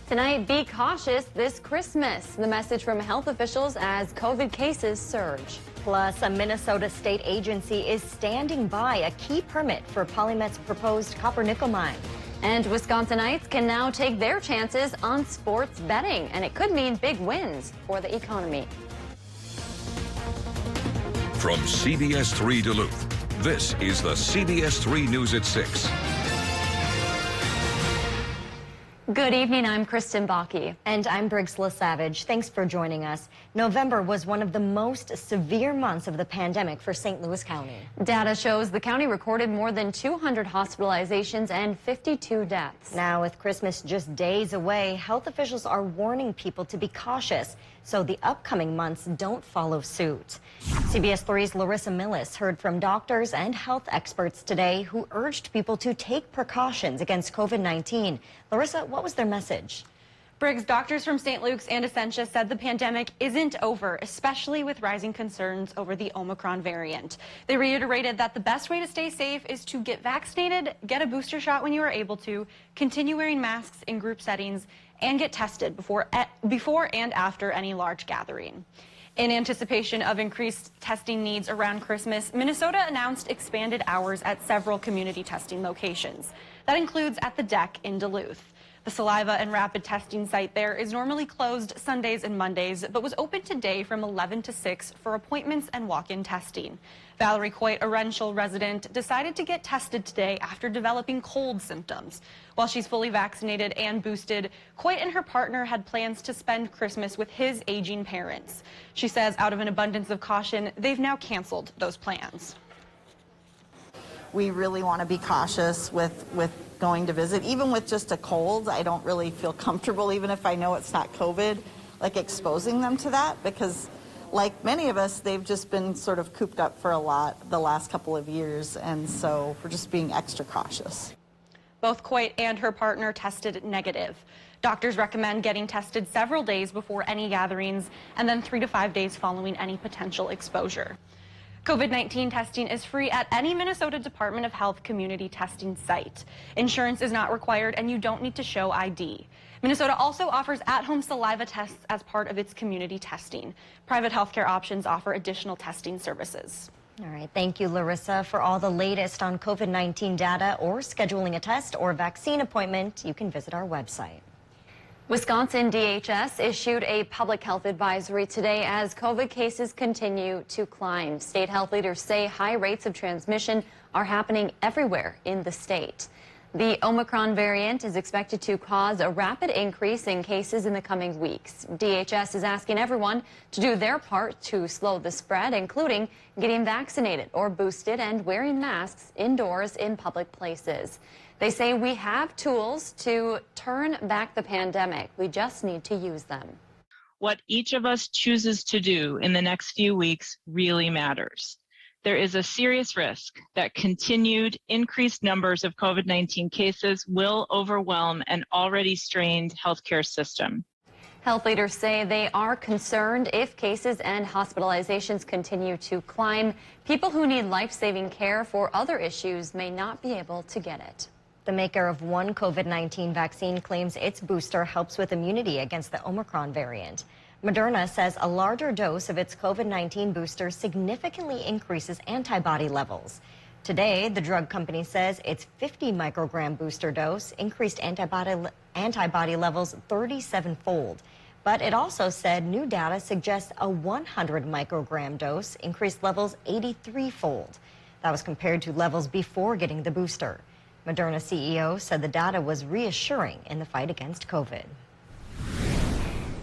Tonight, be cautious this Christmas. The message from health officials as COVID cases surge. Plus, a Minnesota state agency is standing by a key permit for PolyMet's proposed copper-nickel mine. And Wisconsinites can now take their chances on sports betting, and it could mean big wins for the economy. From CBS 3 Duluth, this is the CBS 3 News at 6. Good evening, I'm Kristen Bakke. And I'm Briggs LaSavage. Thanks for joining us. November was one of the most severe months of the pandemic for St. Louis County. Data shows the county recorded more than 200 hospitalizations and 52 deaths. Now, with Christmas just days away, health officials are warning people to be cautious so the upcoming months don't follow suit. CBS 3's Larissa Millis heard from doctors and health experts today who urged people to take precautions against COVID-19. Larissa, what was their message? Briggs, doctors from St. Luke's and Essentia said the pandemic isn't over, especially with rising concerns over the Omicron variant. They reiterated that the best way to stay safe is to get vaccinated, get a booster shot when you are able to, continue wearing masks in group settings, and get tested before and after any large gathering. In anticipation of increased testing needs around Christmas, Minnesota announced expanded hours at several community testing locations. That includes at the Deck in Duluth. The saliva and rapid testing site there is normally closed Sundays and Mondays, but was open today from 11 to 6 for appointments and walk-in testing. Valerie Coit, a Wrenshall resident, decided to get tested today after developing cold symptoms. While she's fully vaccinated and boosted, Coit and her partner had plans to spend Christmas with his aging parents. She says out of an abundance of caution, they've now canceled those plans. We really want to be cautious with going to visit. Even with just a cold, I don't really feel comfortable, even if I know it's not COVID, like exposing them to that, because like many of us, they've just been sort of cooped up for the last couple of years, and so we're just being extra cautious. Both Coit and her partner tested negative. Doctors recommend getting tested several days before any gatherings and then 3 to 5 days following any potential exposure. COVID-19 testing is free at any Minnesota Department of Health community testing site. Insurance is not required and you don't need to show ID. Minnesota also offers at-home saliva tests as part of its community testing. Private healthcare options offer additional testing services. All right, thank you, Larissa. For all the latest on COVID-19 data or scheduling a test or vaccine appointment, you can visit our website. Wisconsin DHS issued a public health advisory today as COVID cases continue to climb. State health leaders say high rates of transmission are happening everywhere in the state. The Omicron variant is expected to cause a rapid increase in cases in the coming weeks. DHS is asking everyone to do their part to slow the spread, including getting vaccinated or boosted and wearing masks indoors in public places. They say we have tools to turn back the pandemic. We just need to use them. What each of us chooses to do in the next few weeks really matters. There is a serious risk that continued increased numbers of COVID-19 cases will overwhelm an already strained healthcare system. Health leaders say they are concerned if cases and hospitalizations continue to climb. People who need life-saving care for other issues may not be able to get it. The maker of one COVID-19 vaccine claims its booster helps with immunity against the Omicron variant. Moderna says a larger dose of its COVID-19 booster significantly increases antibody levels. Today, the drug company says its 50 microgram booster dose increased antibody levels 37-fold. But it also said new data suggests a 100 microgram dose increased levels 83-fold. That was compared to levels before getting the booster. Moderna CEO said the data was reassuring in the fight against COVID.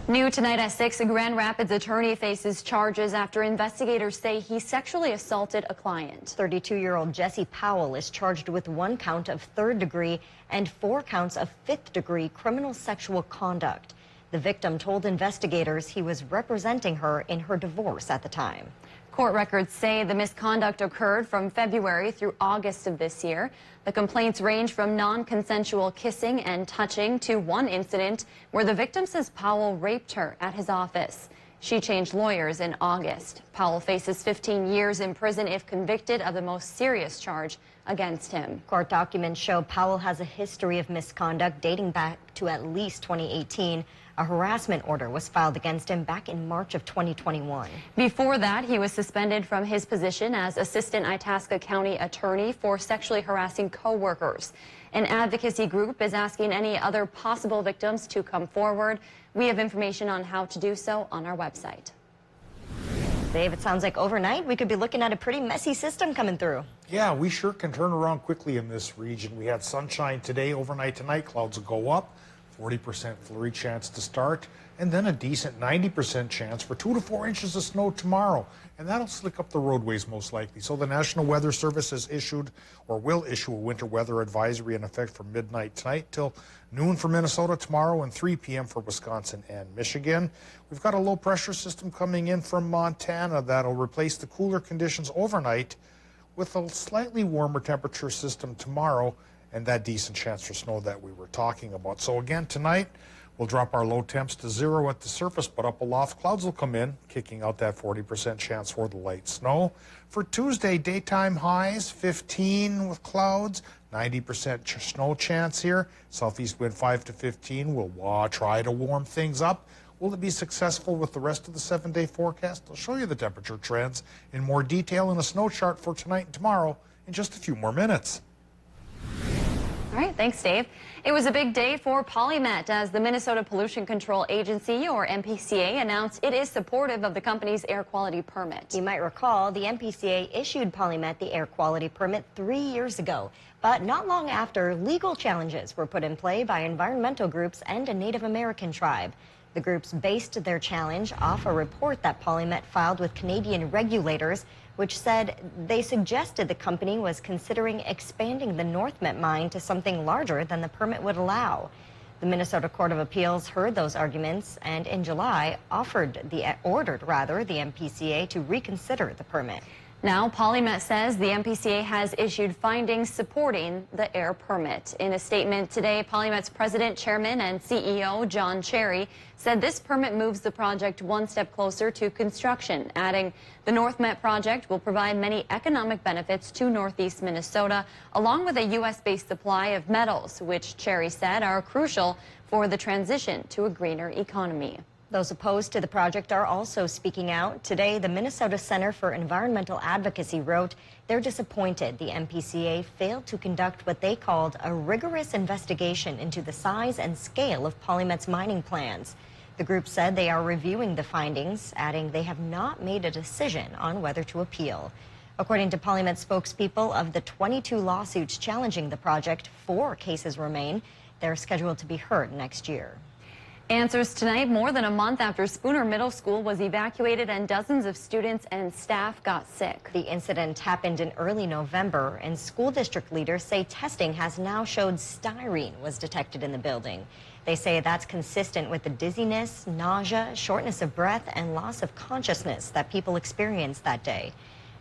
New tonight at 6, a Grand Rapids attorney faces charges after investigators say he sexually assaulted a client. 32-year-old Jesse Powell is charged with 1 count of 3rd degree and 4 counts of 5th degree criminal sexual conduct. The victim told investigators he was representing her in her divorce at the time. Court records say the misconduct occurred from February through August of this year. The complaints range from non-consensual kissing and touching to one incident where the victim says Powell raped her at his office. She changed lawyers in August. Powell faces 15 years in prison if convicted of the most serious charge against him. Court documents show Powell has a history of misconduct dating back to at least 2018. A harassment order was filed against him back in March of 2021. Before that, he was suspended from his position as Assistant Itasca County Attorney for sexually harassing co-workers. An advocacy group is asking any other possible victims to come forward. We have information on how to do so on our website. Dave, it sounds like overnight we could be looking at a pretty messy system coming through. Yeah, we sure can turn around quickly in this region. We had sunshine today, overnight tonight, clouds will go up, 40% flurry chance to start, and then a decent 90% chance for 2 to 4 inches of snow tomorrow. And that'll slick up the roadways most likely. So the National Weather Service has issued or will issue a winter weather advisory in effect from midnight tonight till noon for Minnesota tomorrow and 3 p.m. for Wisconsin and Michigan. We've got a low pressure system coming in from Montana that'll replace the cooler conditions overnight with a slightly warmer temperature system tomorrow and that decent chance for snow that we were talking about. So again, tonight, we'll drop our low temps to 0 at the surface, but up aloft, clouds will come in, kicking out that 40% chance for the light snow. For Tuesday, daytime highs, 15 with clouds, 90% snow chance here. Southeast wind 5 to 15. We'll try to warm things up. Will it be successful with the rest of the 7-day forecast? I'll show you the temperature trends in more detail in a snow chart for tonight and tomorrow in just a few more minutes. All right, thanks, Dave. It was a big day for Polymet as the Minnesota Pollution Control Agency, or MPCA, announced it is supportive of the company's air quality permit. You might recall the MPCA issued Polymet the air quality permit 3 years ago, but not long after, legal challenges were put in play by environmental groups and a Native American tribe. The groups based their challenge off a report that Polymet filed with Canadian regulators, which said they suggested the company was considering expanding the North Met mine to something larger than the permit would allow. The Minnesota Court of Appeals heard those arguments and in July ordered the MPCA to reconsider the permit. Now, Polymet says the MPCA has issued findings supporting the air permit. In a statement today, Polymet's president, chairman, and CEO, John Cherry, said this permit moves the project one step closer to construction, adding the North Met project will provide many economic benefits to Northeast Minnesota, along with a U.S.-based supply of metals, which Cherry said are crucial for the transition to a greener economy. Those opposed to the project are also speaking out. Today, the Minnesota Center for Environmental Advocacy wrote they're disappointed the MPCA failed to conduct what they called a rigorous investigation into the size and scale of Polymet's mining plans. The group said they are reviewing the findings, adding they have not made a decision on whether to appeal. According to Polymet spokespeople, of the 22 lawsuits challenging the project, 4 cases remain. They're scheduled to be heard next year. Answers tonight, more than a month after Spooner Middle School was evacuated and dozens of students and staff got sick. The incident happened in early November, and school district leaders say testing has now showed styrene was detected in the building. They say that's consistent with the dizziness, nausea, shortness of breath, and loss of consciousness that people experienced that day.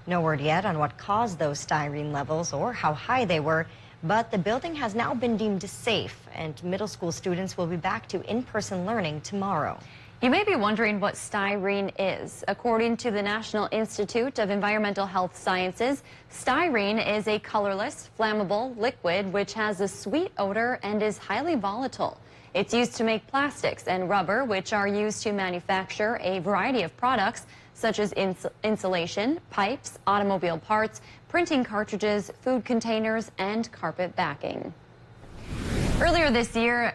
No word yet on what caused those styrene levels or how high they were. But the building has now been deemed safe, and middle school students will be back to in-person learning tomorrow. You may be wondering what styrene is. According to the National Institute of Environmental Health Sciences, styrene is a colorless, flammable liquid which has a sweet odor and is highly volatile. It's used to make plastics and rubber, which are used to manufacture a variety of products such as insulation, pipes, automobile parts, printing cartridges, food containers, and carpet backing. Earlier this year,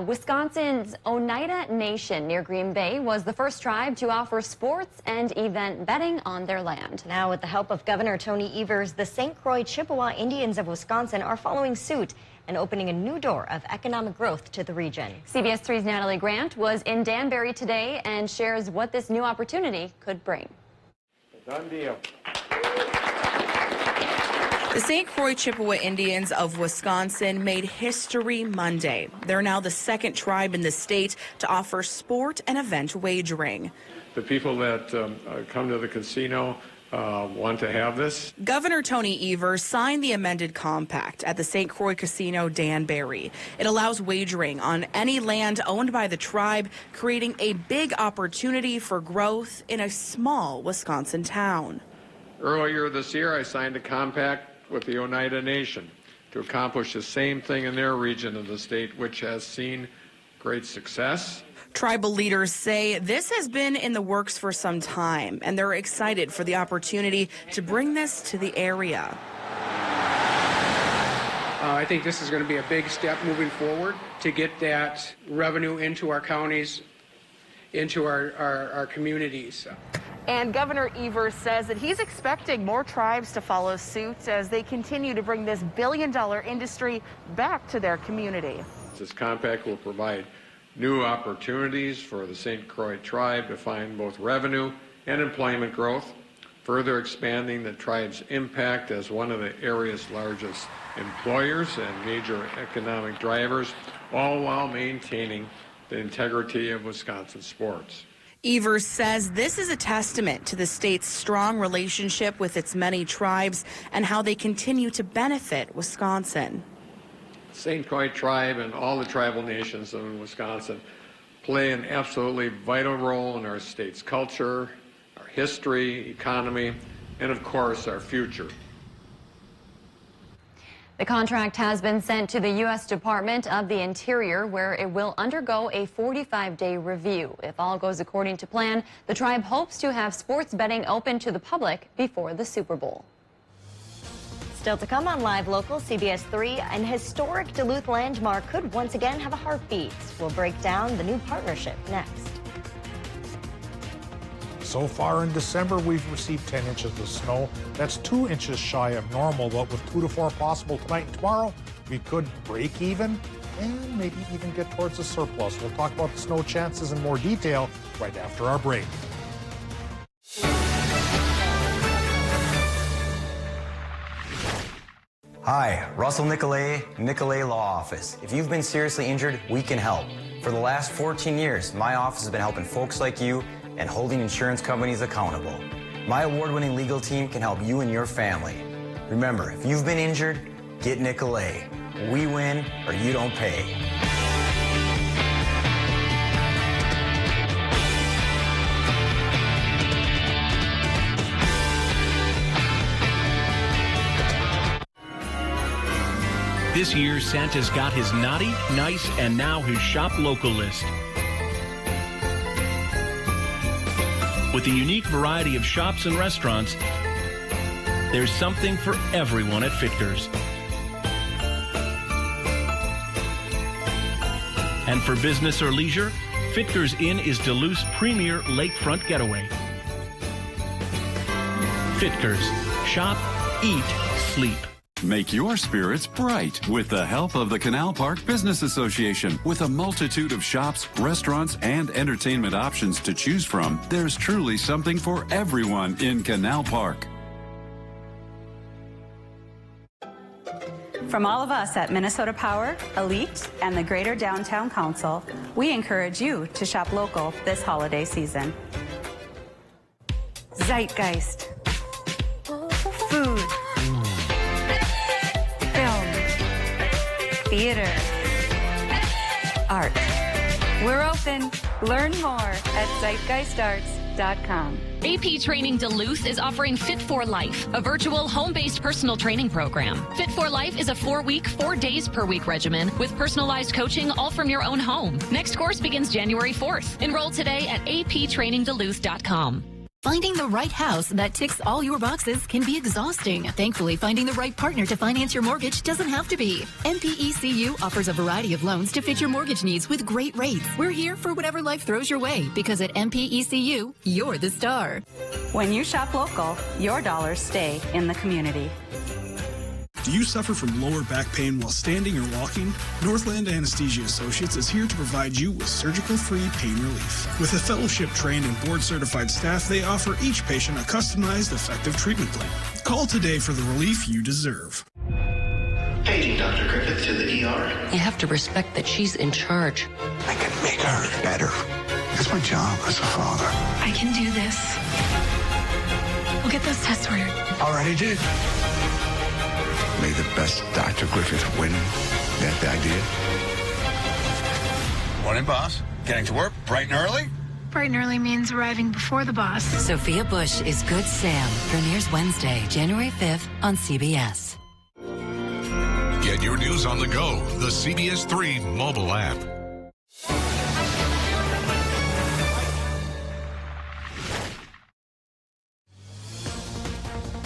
Wisconsin's Oneida Nation near Green Bay was the first tribe to offer sports and event betting on their land. Now, with the help of Governor Tony Evers, the St. Croix Chippewa Indians of Wisconsin are following suit and opening a new door of economic growth to the region. CBS 3's Natalie Grant was in Danbury today and shares what this new opportunity could bring. Done deal. The St. Croix Chippewa Indians of Wisconsin made history Monday. They're now the second tribe in the state to offer sport and event wagering. The people that come to the casino want to have this. Governor Tony Evers signed the amended compact at the St. Croix Casino Danbury. It allows wagering on any land owned by the tribe, creating a big opportunity for growth in a small Wisconsin town. Earlier this year, I signed a compact with the Oneida Nation to accomplish the same thing in their region of the state, which has seen great success. Tribal leaders say this has been in the works for some time, and they're excited for the opportunity to bring this to the area. I think this is going to be a big step moving forward to get that revenue into our counties, into our communities. And Governor Evers says that he's expecting more tribes to follow suit as they continue to bring this billion-dollar industry back to their community. This compact will provide new opportunities for the St. Croix tribe to find both revenue and employment growth, further expanding the tribe's impact as one of the area's largest employers and major economic drivers, all while maintaining the integrity of Wisconsin sports. Evers says this is a testament to the state's strong relationship with its many tribes and how they continue to benefit Wisconsin. St. Croix tribe and all the tribal nations in Wisconsin play an absolutely vital role in our state's culture, our history, economy, and of course our future. The contract has been sent to the U.S. Department of the Interior, where it will undergo a 45-day review. If all goes according to plan, the tribe hopes to have sports betting open to the public before the Super Bowl. Still to come on Live Local, CBS 3, an historic Duluth landmark could once again have a heartbeat. We'll break down the new partnership next. So far in December, we've received 10 inches of snow. That's 2 inches shy of normal, but with 2 to 4 possible tonight and tomorrow, we could break even and maybe even get towards a surplus. We'll talk about the snow chances in more detail right after our break. Hi, Russell Nicolay, Nicolay Law Office. If you've been seriously injured, we can help. For the last 14 years, my office has been helping folks like you and holding insurance companies accountable. My award-winning legal team can help you and your family. Remember, if you've been injured, get Nicolay. We win or you don't pay. This year, Santa's got his naughty, nice, and now his shop local list. With a unique variety of shops and restaurants, there's something for everyone at Fichters. And for business or leisure, Fichters Inn is Duluth's premier lakefront getaway. Fichters. Shop, eat, sleep. Make your spirits bright with the help of the Canal Park Business Association. With a multitude of shops, restaurants, and entertainment options to choose from, there's truly something for everyone in Canal Park. From all of us at Minnesota Power, Elite, and the Greater Downtown Council, we encourage you to shop local this holiday season. Zeitgeist. Food. Theater, art. We're open. Learn more at zeitgeistarts.com. AP Training Duluth is offering Fit for Life, a virtual home-based personal training program. Fit for Life is a 4-week, 4 days per week regimen with personalized coaching all from your own home. Next course begins January 4th. Enroll today at aptrainingduluth.com. Finding the right house that ticks all your boxes can be exhausting. Thankfully, finding the right partner to finance your mortgage doesn't have to be. MPECU offers a variety of loans to fit your mortgage needs with great rates. We're here for whatever life throws your way because at MPECU, you're the star. When you shop local, your dollars stay in the community. Do you suffer from lower back pain while standing or walking? Northland Anesthesia Associates is here to provide you with surgical-free pain relief. With a fellowship-trained and board-certified staff, they offer each patient a customized, effective treatment plan. Call today for the relief you deserve. Paging Dr. Griffith to the ER. You have to respect that she's in charge. I can make her better. It's my job as a father. I can do this. We'll get those tests ordered. Already did. May the best Dr. Griffith win. That the idea? Morning, boss. Getting to work bright and early? Bright and early means arriving before the boss. Sophia Bush is Good Sam. Premieres Wednesday, January 5th on CBS. Get your news on the go. The CBS 3 mobile app.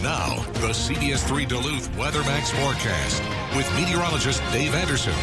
Now, the CBS 3 Duluth WeatherMax forecast with meteorologist Dave Anderson.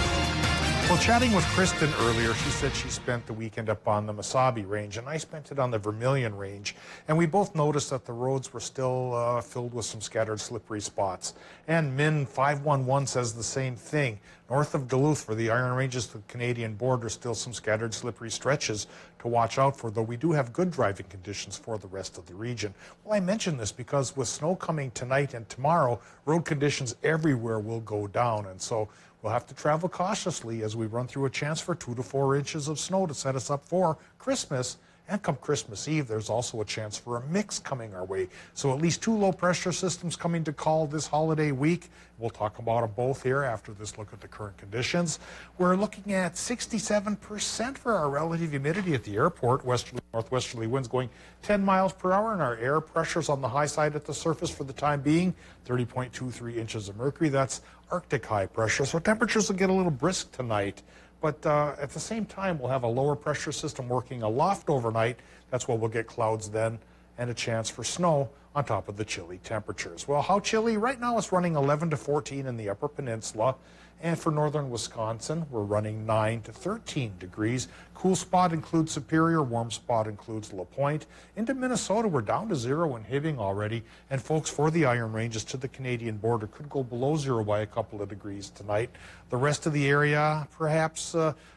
Well, chatting with Kristen earlier, she said she spent the weekend up on the Mesabi Range, and I spent it on the Vermilion Range. And we both noticed that the roads were still filled with some scattered slippery spots. And Min 511 says the same thing. North of Duluth, for the Iron Ranges to the Canadian border, still some scattered slippery stretches to watch out for, though we do have good driving conditions for the rest of the region. Well, I mention this because with snow coming tonight and tomorrow, road conditions everywhere will go down. And so we'll have to travel cautiously as we run through a chance for 2 to 4 inches of snow to set us up for Christmas. And come Christmas Eve, there's also a chance for a mix coming our way. So at least 2 low-pressure systems coming to call this holiday week. We'll talk about them both here after this look at the current conditions. We're looking at 67% for our relative humidity at the airport. Westerly, northwesterly winds going 10 miles per hour, and our air pressure's on the high side at the surface for the time being, 30.23 inches of mercury. That's Arctic high pressure, so temperatures will get a little brisk tonight. But at the same time, we'll have a lower pressure system working aloft overnight. That's why we'll get clouds then and a chance for snow on top of the chilly temperatures. Well, how chilly? Right now it's running 11 to 14 in the Upper Peninsula. And for northern Wisconsin, we're running 9 to 13 degrees. Cool spot includes Superior, warm spot includes La Pointe. Into Minnesota, we're down to 0 in Hibbing already. And folks, for the Iron Ranges to the Canadian border, could go below 0 by a couple of degrees tonight. The rest of the area, perhaps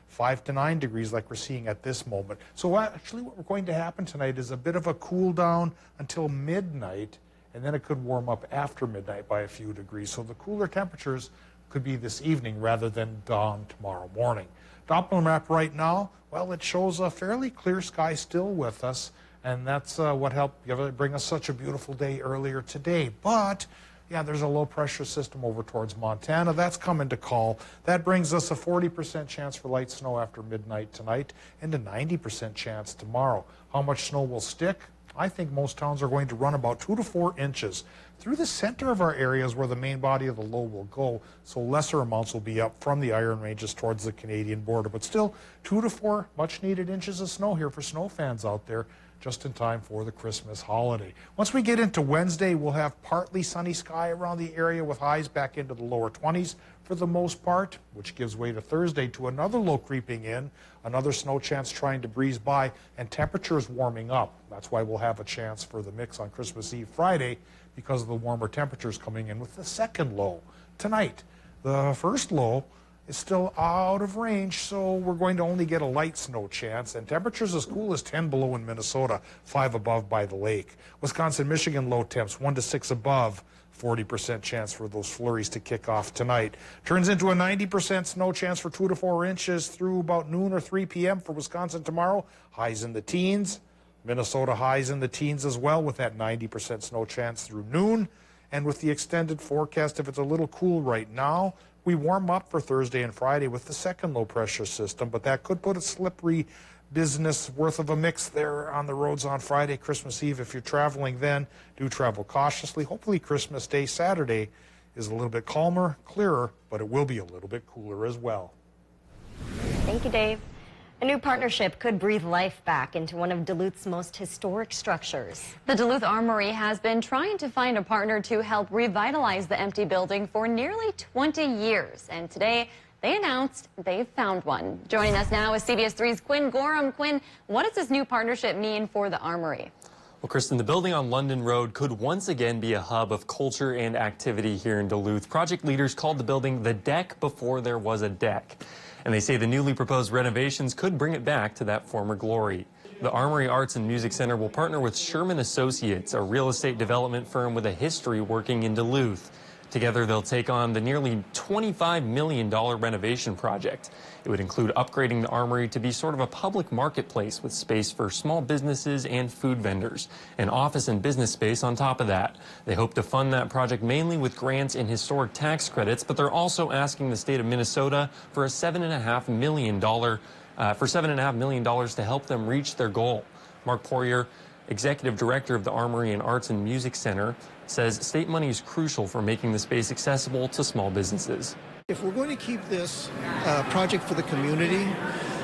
5 to 9 degrees like we're seeing at this moment. So actually what we're going to happen tonight is a bit of a cool down until midnight, and then it could warm up after midnight by a few degrees. So the cooler temperatures could be this evening rather than dawn tomorrow morning. Doppler map right now, well, it shows a fairly clear sky still with us, and that's what helped bring us such a beautiful day earlier today. But yeah, there's a low pressure system over towards Montana. That's coming to call. That brings us a 40% chance for light snow after midnight tonight and a 90% chance tomorrow. How much snow will stick? I think most towns are going to run about 2 to 4 inches. Through the center of our areas where the main body of the low will go, so lesser amounts will be up from the Iron Ranges towards the Canadian border. But still, 2 to 4 much needed inches of snow here for snow fans out there, just in time for the Christmas holiday. Once we get into Wednesday, we'll have partly sunny sky around the area with highs back into the lower 20s for the most part, which gives way to Thursday to another low creeping in, another snow chance trying to breeze by, and temperatures warming up. That's why we'll have a chance for the mix on Christmas Eve Friday, because of the warmer temperatures coming in with the second low tonight. The first low is still out of range, so we're going to only get a light snow chance, and temperatures as cool as 10 below in Minnesota, 5 above by the lake. Wisconsin, Michigan low temps 1 to 6 above, 40% chance for those flurries to kick off tonight. Turns into a 90% snow chance for 2 to 4 inches through about noon or 3 p.m. for Wisconsin tomorrow. Highs in the teens. Minnesota highs in the teens as well with that 90% snow chance through noon. And with the extended forecast, if it's a little cool right now, we warm up for Thursday and Friday with the second low pressure system, but that could put a slippery business worth of a mix there on the roads on Friday, Christmas Eve. If you're traveling then, do travel cautiously. Hopefully Christmas Day, Saturday, is a little bit calmer, clearer, but it will be a little bit cooler as well. Thank you, Dave. A new partnership could breathe life back into one of Duluth's most historic structures. The Duluth Armory has been trying to find a partner to help revitalize the empty building for nearly 20 years. And today, they announced they've found one. Joining us now is CBS 3's Quinn Gorham. Quinn, what does this new partnership mean for the Armory? Well, Kristen, the building on London Road could once again be a hub of culture and activity here in Duluth. Project leaders called the building the deck before there was a deck. And they say the newly proposed renovations could bring it back to that former glory. The Armory Arts and Music Center will partner with Sherman Associates, a real estate development firm with a history working in Duluth. Together, they'll take on the nearly $25 million renovation project. It would include upgrading the Armory to be sort of a public marketplace with space for small businesses and food vendors, and office and business space on top of that. They hope to fund that project mainly with grants and historic tax credits, but they're also asking the state of Minnesota for $7.5 million to help them reach their goal. Mark Poirier, Executive Director of the Armory and Arts and Music Center, says state money is crucial for making the space accessible to small businesses. If we're going to keep this project for the community,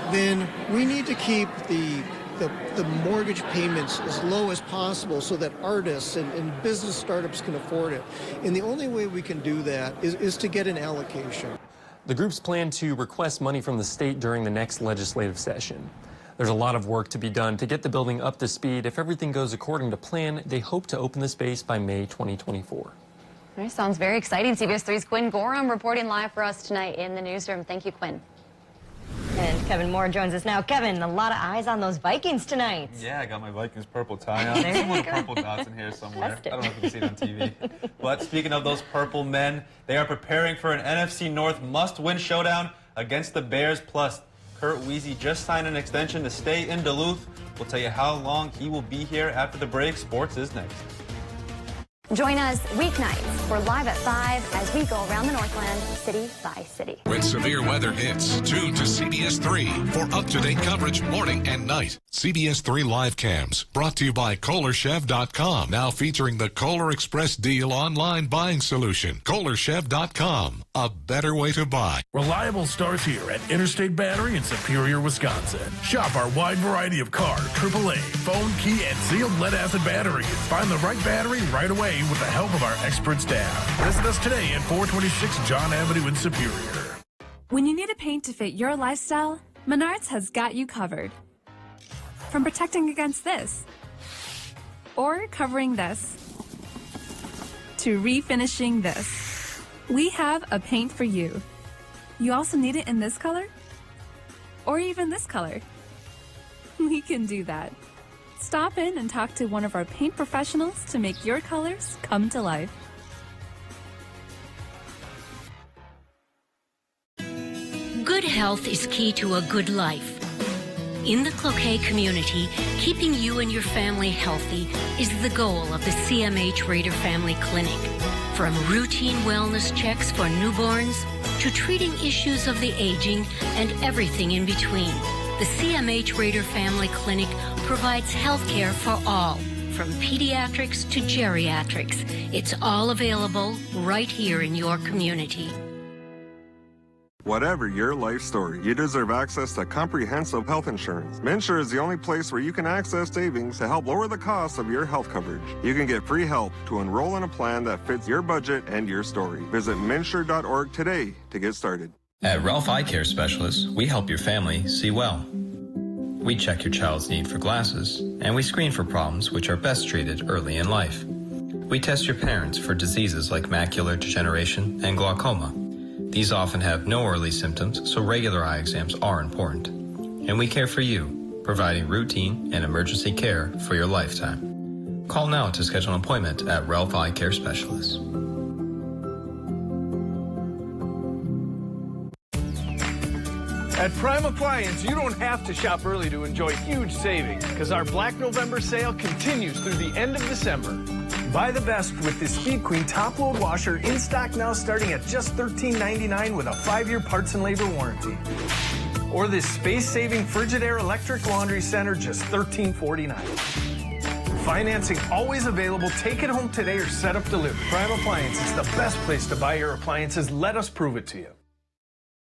then we need to keep the mortgage payments as low as possible so that artists and business startups can afford it. And the only way we can do that is to get an allocation. The groups plan to request money from the state during the next legislative session. There's a lot of work to be done to get the building up to speed. If everything goes according to plan, they hope to open the space by May 2024. All right, sounds very exciting. CBS 3's Quinn Gorham reporting live for us tonight in the newsroom. Thank you, Quinn. And Kevin Moore joins us now. Kevin, a lot of eyes on those Vikings tonight. Yeah, I got my Vikings purple tie on. There's some little purple dots in here somewhere. I don't know if you can see it on TV. But speaking of those purple men, they are preparing for an NFC North must-win showdown against the Bears. Plus, Kurt Weezy just signed an extension to stay in Duluth. We'll tell you how long he will be here after the break. Sports is next. Join us weeknights. We're live at 5 as we go around the Northland, city by city. When severe weather hits, tune to CBS 3 for up-to-date coverage morning and night. CBS 3 Live Cams, brought to you by KohlerChef.com. Now featuring the Kohler Express Deal online buying solution. KohlerChef.com, a better way to buy. Reliable starts here at Interstate Battery in Superior, Wisconsin. Shop our wide variety of car, AAA, phone, key, and sealed lead-acid batteries. Find the right battery right away with the help of our expert staff. Visit us today at 426 John Avenue in Superior. When you need a paint to fit your lifestyle, Menards has got you covered. From protecting against this, or covering this, to refinishing this, we have a paint for you. You also need it in this color? Or even this color? We can do that. Stop in and talk to one of our paint professionals to make your colors come to life. Good health is key to a good life. In the Cloquet community, keeping you and your family healthy is the goal of the CMH Rader Family Clinic. From routine wellness checks for newborns to treating issues of the aging and everything in between, the CMH Rader Family Clinic provides health care for all, from pediatrics to geriatrics. It's all available right here in your community. Whatever your life story, you deserve access to comprehensive health insurance. MNsure is the only place where you can access savings to help lower the cost of your health coverage. You can get free help to enroll in a plan that fits your budget and your story. Visit MNsure.org today to get started. At Ralph Eye Care Specialists, we help your family see well. We check your child's need for glasses, and we screen for problems which are best treated early in life. We test your parents for diseases like macular degeneration and glaucoma. These often have no early symptoms, so regular eye exams are important. And we care for you, providing routine and emergency care for your lifetime. Call now to schedule an appointment at Ralph Eye Care Specialists. At Prime Appliance, you don't have to shop early to enjoy huge savings because our Black November sale continues through the end of December. Buy the best with this Speed Queen top-load washer in stock now starting at just $13.99 with a 5-year parts and labor warranty. Or this space-saving Frigidaire electric laundry center, just $13.49. Financing always available. Take it home today or set up delivery. Prime Appliance is the best place to buy your appliances. Let us prove it to you.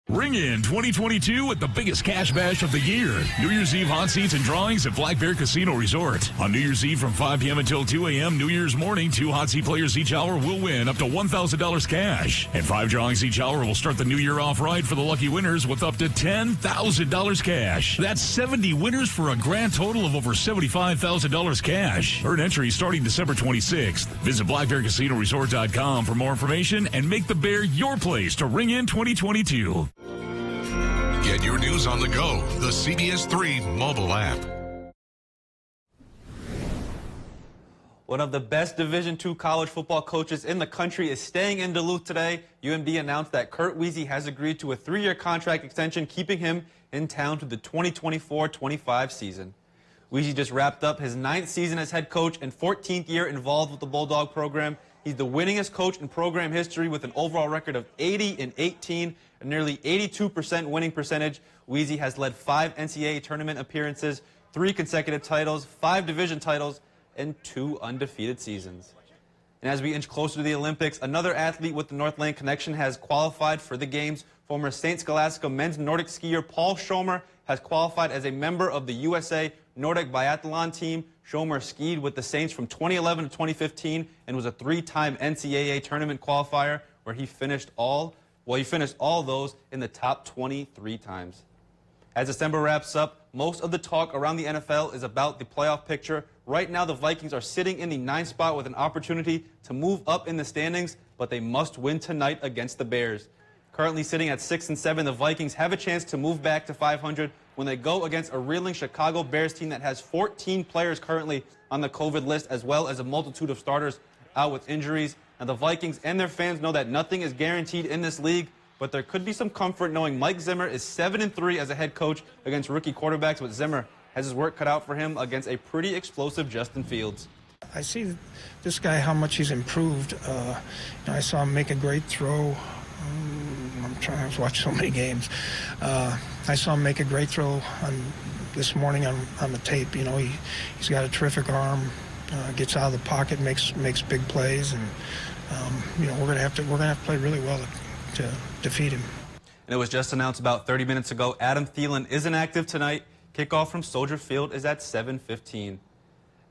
Ring in 2022 with the biggest cash bash of the year. New Year's Eve hot seats and drawings at Black Bear Casino Resort. On New Year's Eve from 5 p.m. until 2 a.m., New Year's morning, 2 hot seat players each hour will win up to $1,000 cash. And 5 drawings each hour will start the new year off right for the lucky winners with up to $10,000 cash. That's 70 winners for a grand total of over $75,000 cash. Earn entry starting December 26th. Visit BlackBearCasinoResort.com for more information and make the Bear your place to ring in 2022. Get your news on the go. The CBS 3 mobile app. One of the best Division II college football coaches in the country is staying in Duluth today. UMD announced that Kurt Weezy has agreed to a 3-year contract extension, keeping him in town to the 2024-25 season. Weezy just wrapped up his 9th season as head coach and 14th year involved with the Bulldog program. He's the winningest coach in program history with an overall record of 80-18, a nearly 82% winning percentage. Weezy has led 5 NCAA tournament appearances, 3 consecutive titles, 5 division titles, and 2 undefeated seasons. And as we inch closer to the Olympics, another athlete with the Northland connection has qualified for the Games. Former St. Scholastica men's Nordic skier Paul Schomer has qualified as a member of the USA Nordic Biathlon team. Schomer skied with the Saints from 2011 to 2015 and was a 3-time NCAA tournament qualifier where he finished all those in the top 23 times. As December wraps up, most of the talk around the NFL is about the playoff picture. Right now, the Vikings are sitting in the 9th spot with an opportunity to move up in the standings, but they must win tonight against the Bears. Currently sitting at 6-7, the Vikings have a chance to move back to 500 when they go against a reeling Chicago Bears team that has 14 players currently on the COVID list, as well as a multitude of starters out with injuries. And the Vikings and their fans know that nothing is guaranteed in this league, but there could be some comfort knowing Mike Zimmer is 7-3 as a head coach against rookie quarterbacks, but Zimmer has his work cut out for him against a pretty explosive Justin Fields. I see this guy, how much he's improved. I saw him make a great throw. I've watched so many games. I saw him make a great throw this morning on the tape. He's got a terrific arm. Gets out of the pocket, makes big plays, and we're gonna have to play really well to defeat him. And it was just announced about 30 minutes ago, Adam Thielen isn't active tonight. Kickoff from Soldier Field is at 7:15.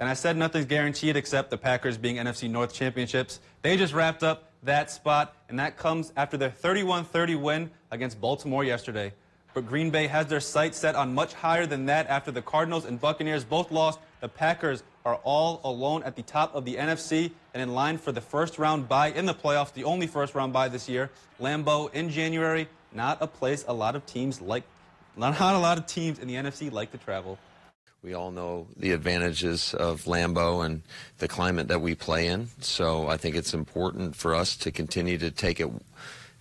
And I said nothing's guaranteed except the Packers being NFC North championships. They just wrapped up that spot, and that comes after their 31-30 win against Baltimore yesterday. But Green Bay has their sights set on much higher than that after the Cardinals and Buccaneers both lost. The Packers are all alone at the top of the NFC and in line for the first-round bye in the playoffs, the only first-round bye this year. Lambeau in January, not a place not a lot of teams in the NFC like to travel. We all know the advantages of Lambeau and the climate that we play in, so I think it's important for us to continue to take it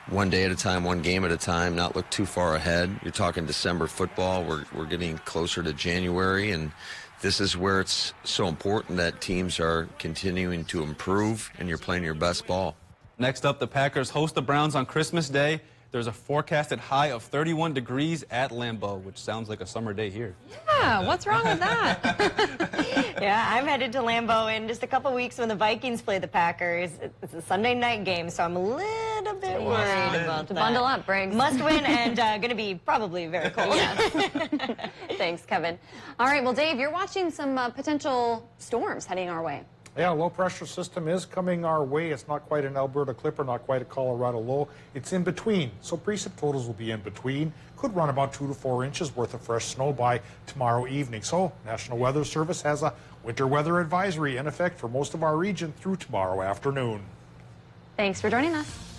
one day at a time, one game at a time, not look too far ahead. You're talking December football. We're getting closer to January, and this is where it's so important that teams are continuing to improve and you're playing your best ball. Next up, the Packers host the Browns on Christmas Day. There's a forecasted high of 31 degrees at Lambeau, which sounds like a summer day here. Yeah, what's wrong with that? Yeah, I'm headed to Lambeau in just a couple weeks when the Vikings play the Packers. It's a Sunday night game, so I'm a little bit worried about that. Bundle up, Briggs. Must win and going to be probably very cold. Thanks, Kevin. All right, well, Dave, you're watching some potential storms heading our way. Yeah, low pressure system is coming our way. It's not quite an Alberta Clipper, not quite a Colorado low. It's in between. So precip totals will be in between. Could run about 2 to 4 inches worth of fresh snow by tomorrow evening. So National Weather Service has a winter weather advisory in effect for most of our region through tomorrow afternoon. Thanks for joining us.